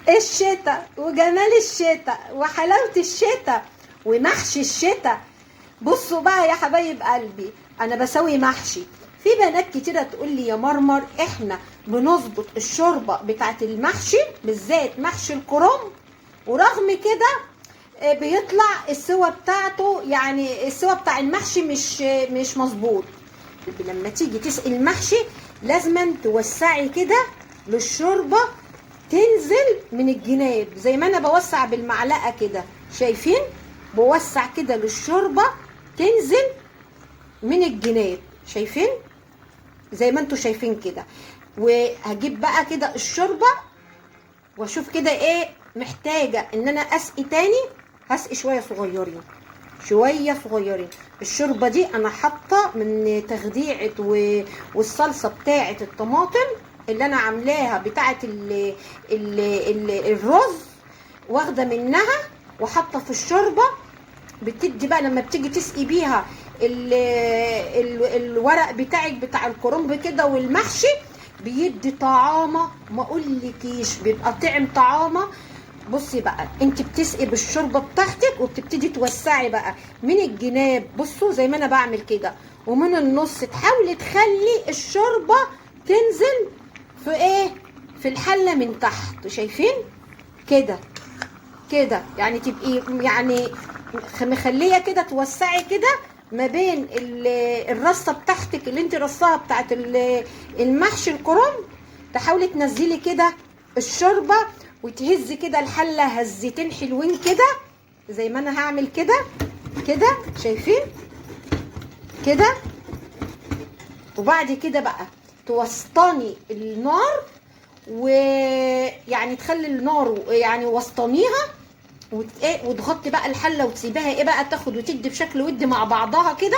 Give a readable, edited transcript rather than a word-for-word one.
الشتاء وجمال الشتاء وحلاوة الشتاء ومحشي الشتاء. بصوا بقى يا حبايب قلبي، انا بسوي محشي. في بنات كتيرة تقول لي يا مرمر احنا بنظبط الشوربة بتاعت المحشي بالذات محشي الكرنب، ورغم كده بيطلع السوا بتاعته، يعني السوا بتاع المحشي مش مظبوط. لما تيجي تسقي المحشي لازما توسعي كده للشوربة تنزل من الجناب، زي ما انا بوسع بالمعلقة كده، شايفين؟ بوسع كده للشوربة تنزل من الجناب، شايفين؟ زي ما انتوا شايفين كده. وهجيب بقى كده الشوربة واشوف كده ايه محتاجة ان انا اسقي تاني. هسقي شوية صغيرين، شوية صغيرين. الشوربة دي انا حاطة من تخديعة والصلصة بتاعة الطماطم اللي انا عاملاها بتاعة الرز، واخدة منها وحاطة في الشوربة. بتدي بقى لما بتيجي تسقي بيها الورق بتاعك بتاع الكرنب كده والمحشي، بيدي طعامة ما اقولكيش، بيبقى طعم طعامة. بصي بقى، انت بتسقي بالشوربه بتاعتك وبتبتدي توسعي بقى من الجناب، بصوا زي ما انا بعمل كده، ومن النص تحاولي تخلي الشوربه تنزل في ايه، في الحله من تحت، شايفين كده كده؟ يعني تبقي يعني مخليه كده، توسعي كده ما بين الرصه بتاعتك اللي انت رصاها بتاعت المحشي الكرنب، تحاولي تنزلي كده الشوربه وتهزي كده الحله هزتين حلوين كده، زي ما انا هعمل كده كده، شايفين كده؟ وبعد كده بقى توسطني النار، ويعني تخلي النار يعني وسطانيها، وتغطي بقى الحله وتسيبها ايه بقى تاخد وتدي بشكل ودي مع بعضها كده.